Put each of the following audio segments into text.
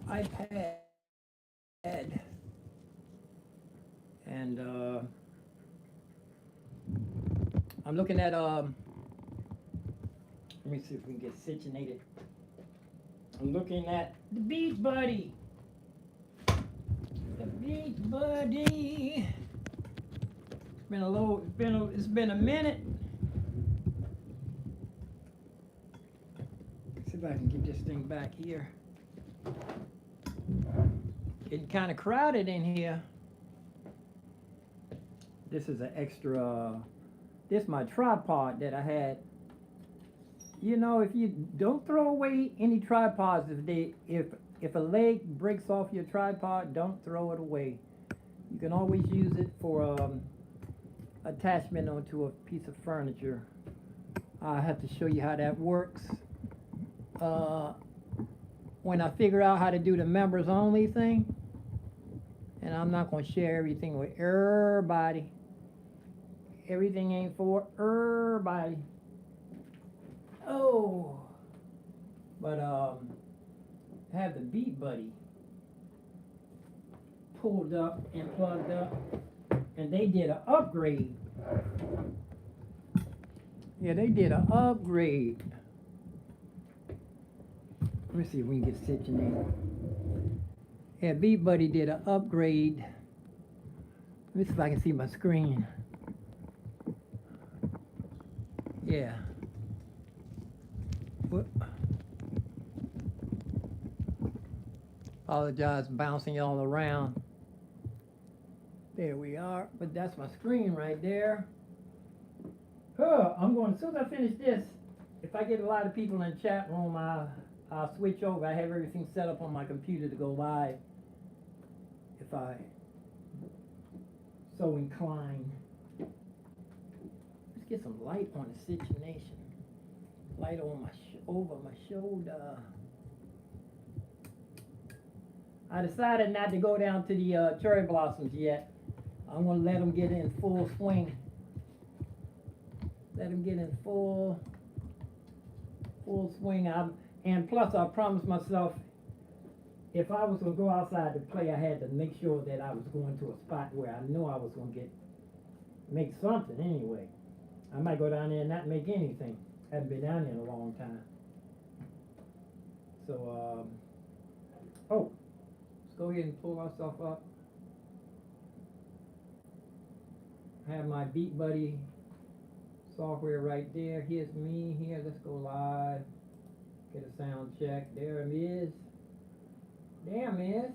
iPad, and I'm looking at let me see if we can get situated. I'm looking at the Beach Buddy. The Beach Buddy. It's been a minute. Let's see if I can get this thing back here. Getting kind of crowded in here. This is an extra. This is my tripod that I had. You know, if you don't throw away any tripods, if a leg breaks off your tripod, don't throw it away. You can always use it for attachment onto a piece of furniture. I have to show you how that works. When I figure out how to do the members only thing, and I'm not going to share everything with everybody. Everything ain't for everybody. Oh, but have the Beat Buddy pulled up and plugged up, and they did an upgrade. Yeah, they did an upgrade. Let me see if we can get situated. Yeah, Beat Buddy did an upgrade. Let me see if I can see my screen. Yeah. Whoop. Apologize, bouncing all around. There we are. But that's my screen right there. I'm going, as soon as I finish this, if I get a lot of people in the chat room, I'll switch over. I have everything set up on my computer to go live if I so inclined. Let's get some light on the situation. Light on over my shoulder. I decided not to go down to the cherry blossoms yet. I'm going to let them get in full swing. Let them get in full swing. And plus, I promised myself, if I was going to go outside to play, I had to make sure that I was going to a spot where I knew I was going to make something anyway. I might go down there and not make anything. Haven't been down there in a long time. So, let's go ahead and pull ourselves up. I have my Beat Buddy software right there. Here's me here. Let's go live. Get a sound check. There it is. Damn it.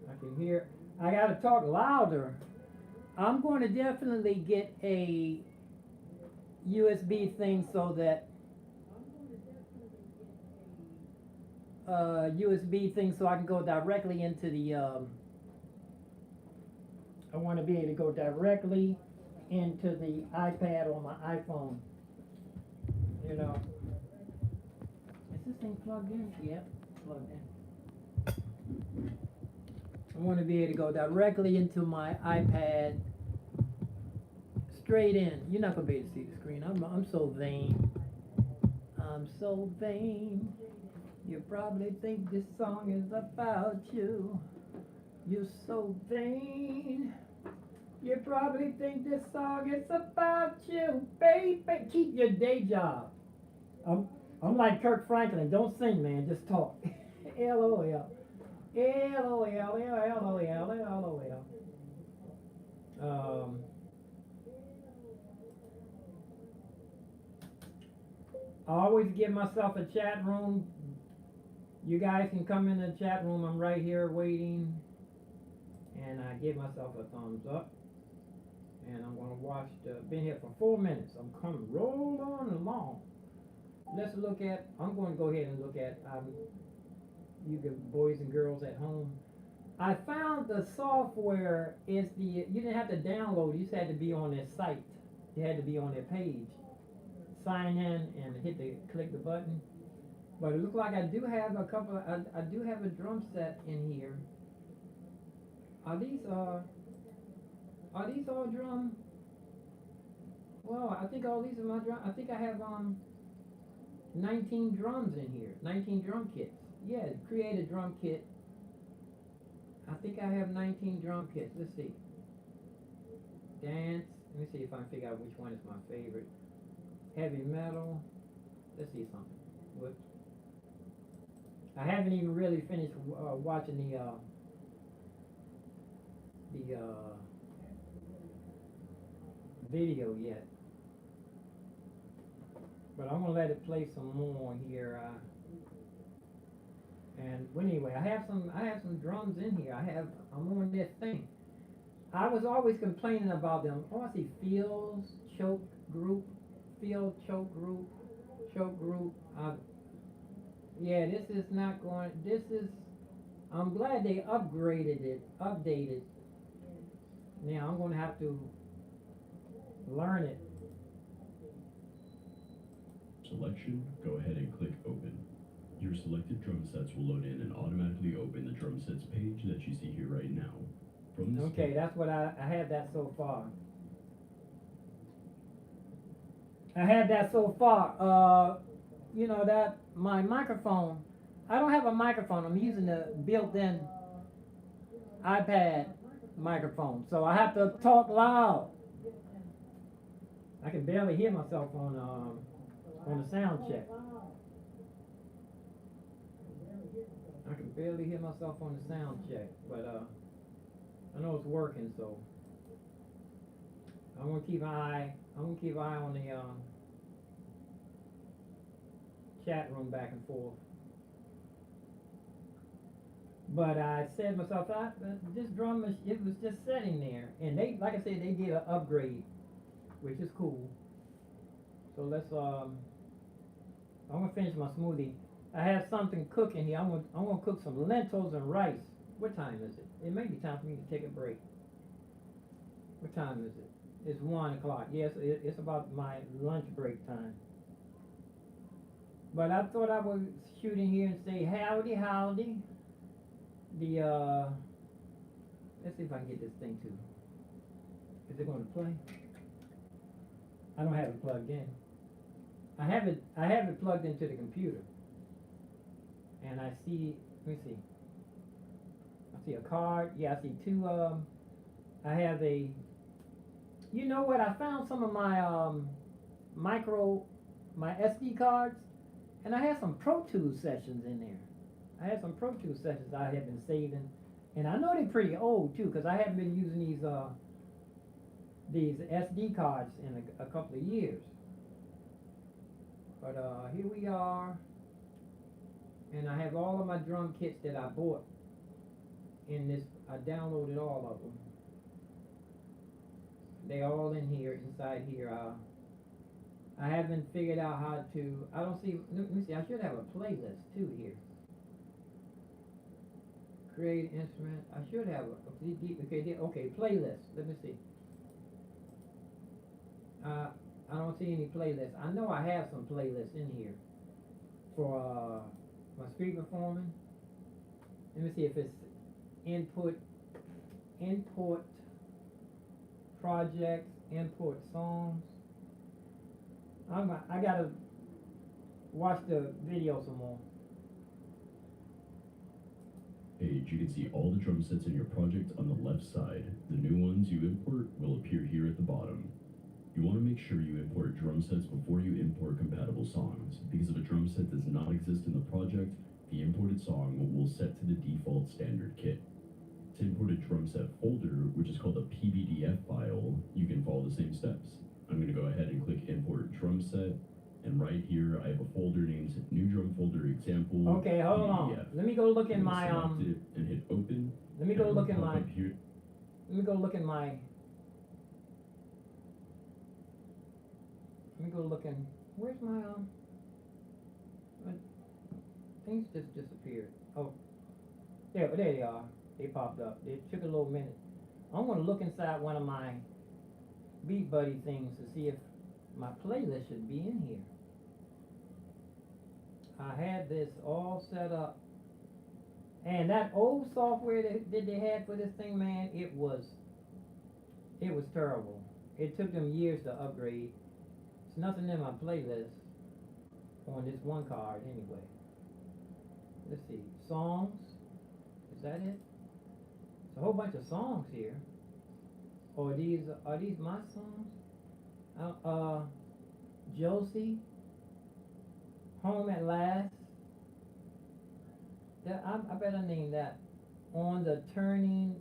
I can hear. I gotta talk louder. I'm going to definitely get a USB thing so that USB thing so I can go directly into the I want to be able to go directly into the iPad or my iPhone. You know. Is this thing plugged in? Yep, plugged in. I want to be able to go directly into my iPad, straight in. You're not going to be able to see the screen. I'm so vain. I'm so vain. You probably think this song is about you. You're so vain. You probably think this song is about you, baby. Keep your day job. I'm like Kirk Franklin. Don't sing, man. Just talk. LOL. LOL. I always give myself a chat room. You guys can come in the chat room. I'm right here waiting. And I give myself a thumbs up. And I'm going to watch been here for 4 minutes. I'm coming, roll on along. Let's look at, I'm going to go ahead and look at, you boys and girls at home. I found the software is you didn't have to download it, you just had to be on their site. You had to be on their page. Sign in and click the button. But it looks like I do have a couple, I do have a drum set in here. Are these all drum? Well, I think all these are my drum. I think I have, 19 drums in here. 19 drum kits. Yeah, create a drum kit. I think I have 19 drum kits. Let's see. Dance. Let me see if I can figure out which one is my favorite. Heavy metal. Let's see something. Whoops. I haven't even really finished watching the video yet. But I'm gonna let it play some more here. And well, anyway, I have some drums in here. I'm on this thing. I was always complaining about them. Oh, I see Fields choke group, field choke group, choke group. Yeah, this is not going. This is. I'm glad they upgraded it, updated. Now I'm gonna have to learn it. Selection, go ahead and click open. Your selected drum sets will load in and automatically open the drum sets page that you see here right now. From this Okay, that's what I had that so far. I had that so far. You know that my microphone. I don't have a microphone. I'm using the built-in iPad microphone, so I have to talk loud. I can barely hear myself on the sound check. I can barely hear myself on the sound check, but I know it's working, so I'm gonna keep an eye. I'm gonna keep an eye on the chat room back and forth. But I said to myself, this drum, it was just sitting there, and they, like I said, they did an upgrade, which is cool. So let's I'm gonna finish my smoothie. I have something cooking here. I'm gonna cook some lentils and rice. What time is it? It may be time for me to take a break. What time is it? It's 1 o'clock. Yes, it's about my lunch break time. But I thought I would shoot in here and say howdy, howdy. Let's see if I can get this thing to. Is it going to play? I don't have it plugged in. I have it plugged into the computer. And I see, let me see. I see a card. Yeah, I see two. I have a. You know what? I found some of my my SD cards, and I had some Pro Tools sessions in there. I had some Pro Tools sessions I had been saving, and I know they're pretty old too, because I haven't been using these SD cards in a couple of years. But here we are, and I have all of my drum kits that I bought in this. I downloaded all of them. They're all in here, inside here. I haven't figured out how to. I don't see. Let me see. I should have a playlist too here. Create instrument. I should have okay, playlist. Let me see. I don't see any playlists. I know I have some playlists in here for my street performing. Let me see if it's input projects, import songs. I gotta watch the video some more. Page, you can see all the drum sets in your project on the left side. The new ones you import will appear here at the bottom. You want to make sure you import drum sets before you import compatible songs, because if a drum set does not exist in the project, the imported song will set to the default standard kit. To import a drum set folder, which is called a PBDF file, you can follow the same steps. I'm going to go ahead and click import drum set, and right here I have a folder named new drum folder example. Okay, hold on. Let me go look in my select it and hit open. Let me go look in my. Here. Let me go look in my. Let me go look in. Where's my things just disappeared. Oh, there they are. They popped up. It took a little minute. I'm gonna look inside one of my Beat Buddy things to see if my playlist should be in here. I had this all set up, and that old software that they had for this thing, man, it was terrible. It took them years to upgrade. It's nothing in my playlist. on this one card anyway. Let's see, songs. Is that it? It's a whole bunch of songs here. Or are these my songs? Josie, Home at Last. I better name that. On the turning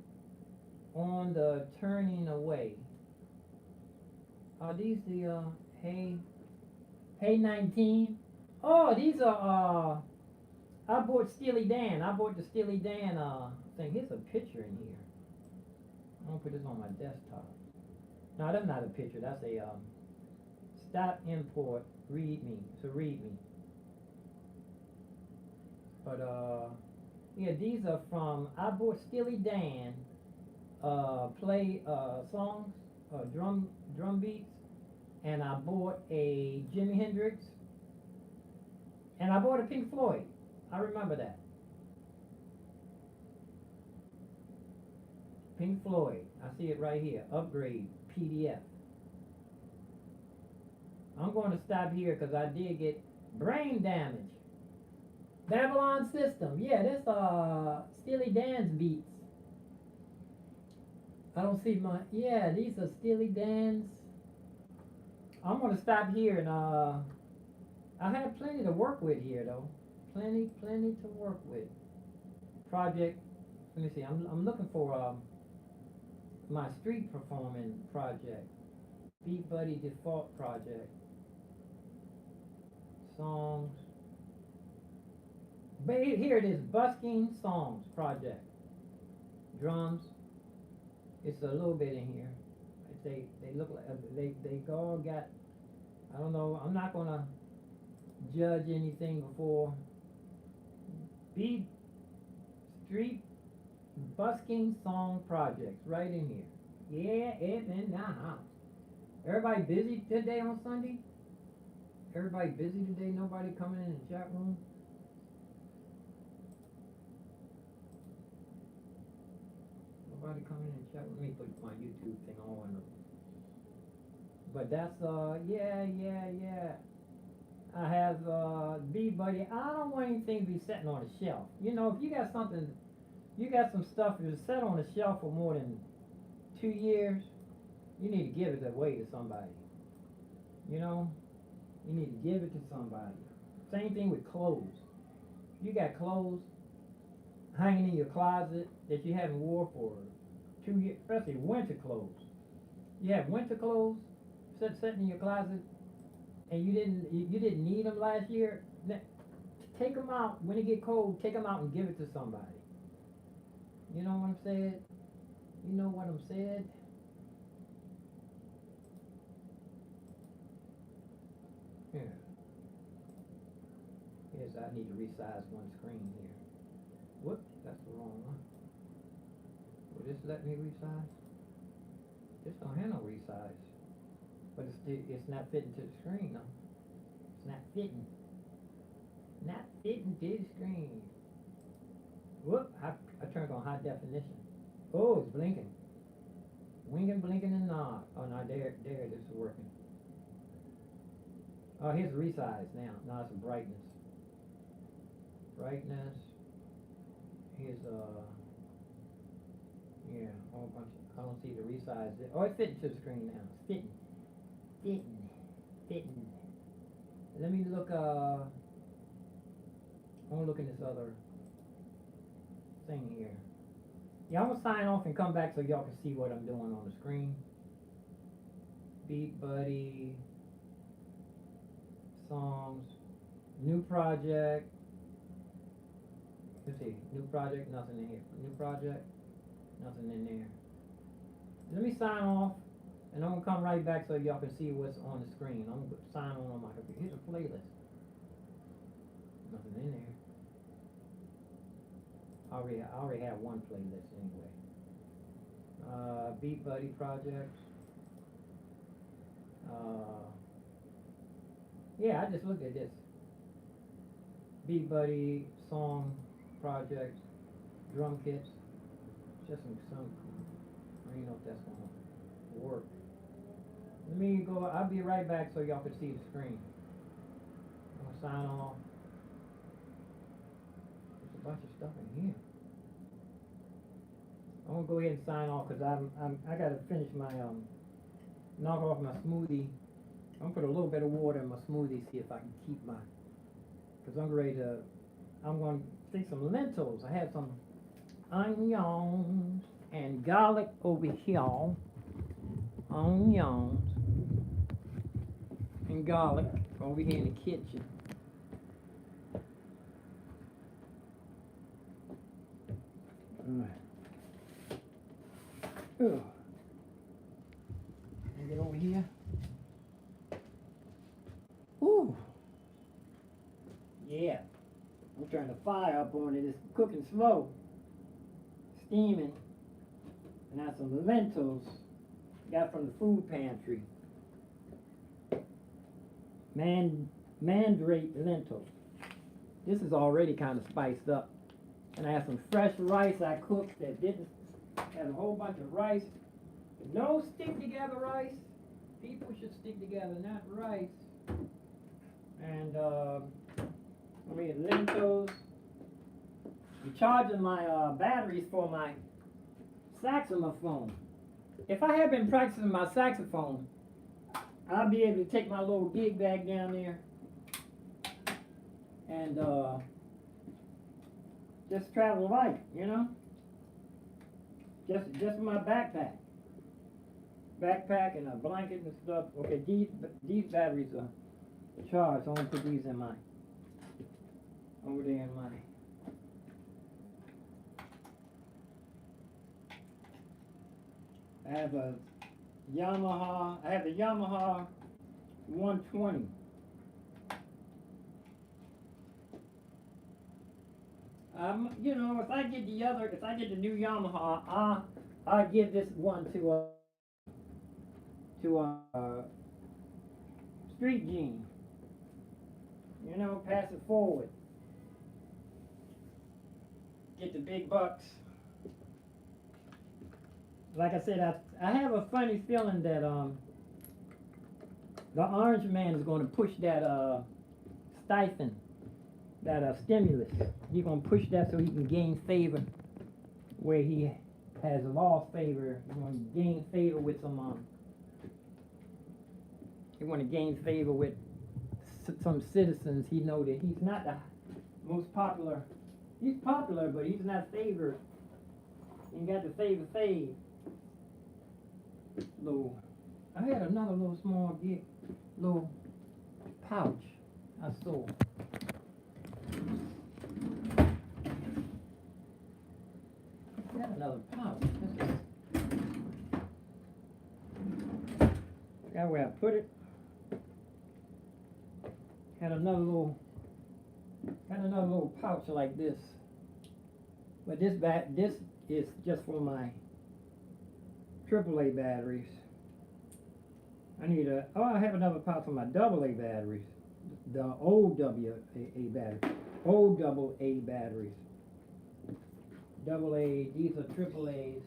away. Are these the Hey 19? Oh, these are I bought Steely Dan. I bought the Steely Dan thing. Here's a picture in here. I'm gonna put this on my desktop. No, that's not a picture. That's a stop import read me. So read me. But yeah, these are from I bought Steely Dan play songs, drum beats, and I bought a Jimi Hendrix, and I bought a Pink Floyd. I remember that. Pink Floyd. I see it right here. Upgrade PDF. I'm going to stop here because I did get brain damage. Babylon System. Yeah, that's Steely Dan's beats. I don't see my. Yeah, these are Steely Dan's. I'm going to stop here and I have plenty to work with here though. Plenty to work with. Project. Let me see. I'm looking for my street performing project. Beat Buddy default project. Songs. Here it is. Busking songs project. Drums. It's a little bit in here. They look like they all got. I don't know. I'm not gonna judge anything before. Beat Street Busking Song Projects right in here. Yeah, it in the house. Everybody busy today on Sunday? Everybody busy today? Nobody coming in the chat room? Nobody coming in the chat room? Let me put my YouTube thing on. But that's yeah. I have B Buddy. I don't want anything to be sitting on a shelf. You know, if you got something, you got some stuff that's set on a shelf for more than 2 years, you need to give it away to somebody. You know, you need to give it to somebody. Same thing with clothes. You got clothes hanging in your closet that you haven't wore for 2 years, especially winter clothes. You have winter clothes sitting in your closet, and you didn't need them last year. Take them out when it get cold. Take them out and give it to somebody. You know what I'm saying? You know what I'm saying? Here. Here's, I need to resize one screen here. Whoops, that's the wrong one. Will this let me resize? This don't have no resize. But it's not fitting to the screen, though. It's not fitting. Not fitting to the screen. Whoop, I turned on high definition. Oh, it's blinking. Winking, blinking, and nod. Oh, no, there it is working. Oh, here's resize now. Now it's a brightness. Brightness. Here's yeah, a whole bunch. I don't see the resize. Oh, it's fitting to the screen now. It's fitting. Fitting. Let me look, I want to look in this other thing here. Yeah, I'm going to sign off and come back so y'all can see what I'm doing on the screen. Beat Buddy. Songs. New project. Let's see. New project, nothing in here. New project, nothing in there. Let me sign off. And I'm going to come right back so y'all can see what's on the screen. I'm going to sign on my computer. Here's a playlist. Nothing in there. I already have one playlist anyway. Beat Buddy projects. Yeah, I just looked at this. Beat Buddy song projects. Drum kits. Just some. I don't even know if that's going to work. Let me go. I'll be right back so y'all can see the screen. I'm gonna sign off. There's a bunch of stuff in here. I'm gonna go ahead and sign off because I gotta finish my knock off my smoothie. I'm gonna put a little bit of water in my smoothie, see if I can keep my, because I'm going to fix some lentils. I have some onions and garlic over here. Onions and garlic over here in the kitchen. Alright. Ugh. And get over here. Ooh. Yeah. I'm turning the fire up on it. It's cooking slow. Steaming. And now some lentils. Got from the food pantry. Mandrake lentils. This is already kind of spiced up. And I have some fresh rice I cooked that didn't have a whole bunch of rice. No stick together rice. People should stick together, not rice. And I mean lentils. I'm charging my batteries for my saxophone. If I had been practicing my saxophone, I'll be able to take my little gig bag down there and just travel light, you know? Just my backpack. Backpack and a blanket and stuff. Okay, these batteries are charged. I'm gonna put these in my over there in my I have the Yamaha 120. You know, if I get the new Yamaha, I'll give this one to Street Gene. You know, pass it forward. Get the big bucks. Like I said, I have a funny feeling that the orange man is going to push that stipend, that stimulus. He's going to push that so he can gain favor where he has lost favor. He's going to gain favor with some. He want to gain favor with some citizens. He know that he's not the most popular. He's popular, but he's not favored. He ain't got the fave. I had another little small little pouch I saw. Got another pouch. Got where I put it. Got another little pouch like this. But this is just for my AAA batteries. I have another pouch for my AA batteries. The old AA batteries. Old AA batteries. AA, these are AAAs.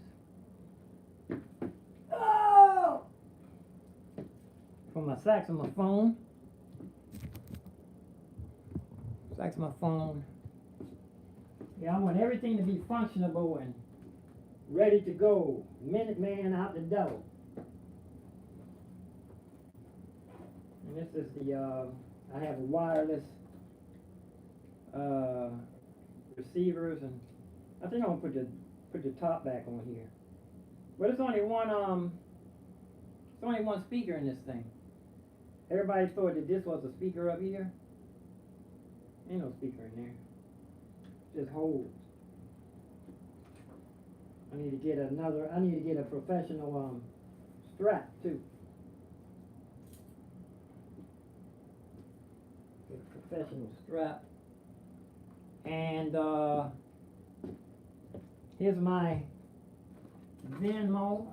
Oh! For my saxophone. Yeah, I want everything to be functionable and ready to go. Minute man out the door. And this is I have wireless receivers, and I think I'm gonna put the top back on here. But it's only one speaker in this thing. Everybody thought that this was a speaker up here. Ain't no speaker in there. Just holes. I need to get a professional strap too. Get a professional strap. And here's my Venmo.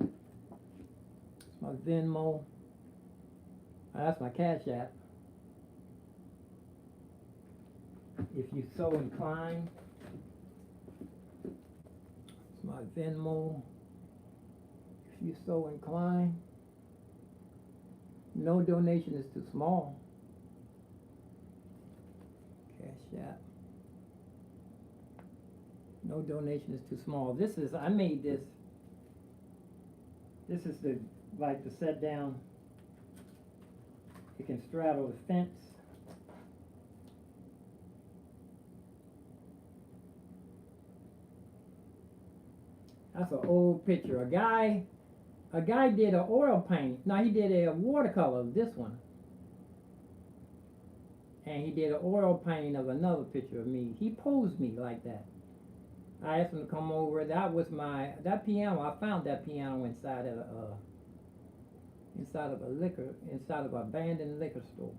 It's my Venmo. That's my Cash App. If you so inclined. It's my Venmo. If you so inclined. No donation is too small. Yeah. No donation is too small. This is, I made this. This is the, like the set down. You can straddle the fence. That's an old picture. A guy did an oil paint. No, he did a watercolor of this one. And he did an oil painting of another picture of me. He posed me like that. I asked him to come over. That was that piano. I found that piano inside of an abandoned liquor store.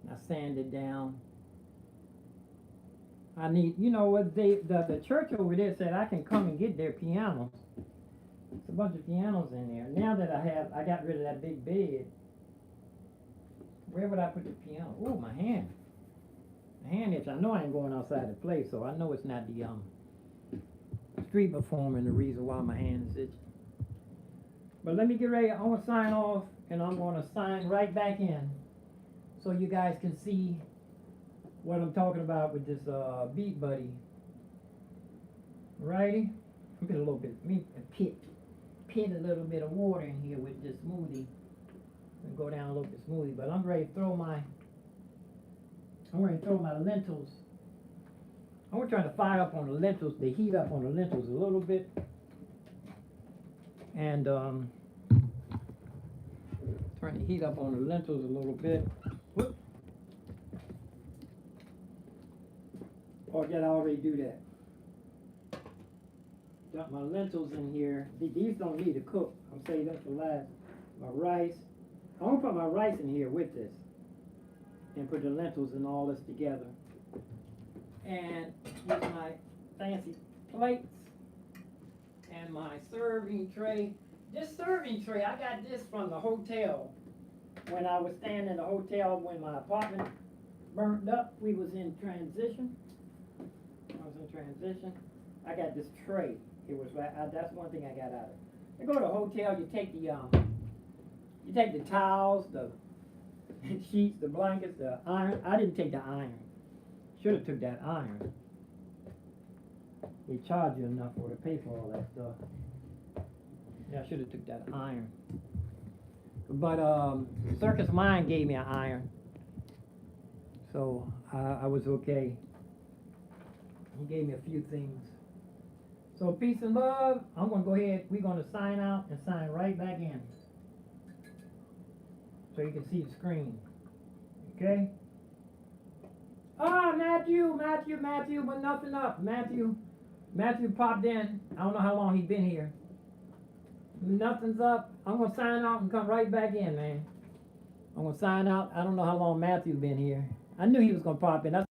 I sanded it down. I need, you know what, the church over there said I can come and get their pianos. There's a bunch of pianos in there. Now that I got rid of that big bed, where would I put the piano? Oh, my hand. My hand itch. I know I ain't going outside to play, so I know it's not the street performing the reason why my hand is itching. But let me get ready. I'm going to sign off, and I'm going to sign right back in so you guys can see what I'm talking about with this Beat Buddy. Righty? Put a little bit, pit a little bit of water in here with this smoothie. And go down a little bit smoothie. But I'm ready to throw my lentils. I'm trying to fire up on the lentils, the heat up on the lentils a little bit. And trying to heat up on the lentils a little bit. Whoop. Or did I already do that? Got my lentils in here. These don't need to cook. I'm saving that for last. My rice. I'm gonna put my rice in here with this. And put the lentils and all this together. And with my fancy plates and my serving tray. This serving tray, I got this from the hotel. When I was staying in the hotel when my apartment burnt up, we was in transition. I got this tray. It was like that's one thing I got out of it. You go to a hotel, you take the towels, the sheets, the blankets, the iron. I didn't take the iron. Should have took that iron. They charge you enough to pay for all that stuff. Yeah, I should have took that iron. But Circus Mind gave me an iron, so I was okay. He gave me a few things. So peace and love. I'm going to go ahead. We're going to sign out and sign right back in. So you can see the screen. Okay? Ah, Matthew, but nothing up. Matthew popped in. I don't know how long he's been here. Nothing's up. I'm going to sign out and come right back in, man. I'm going to sign out. I don't know how long Matthew's been here. I knew he was going to pop in.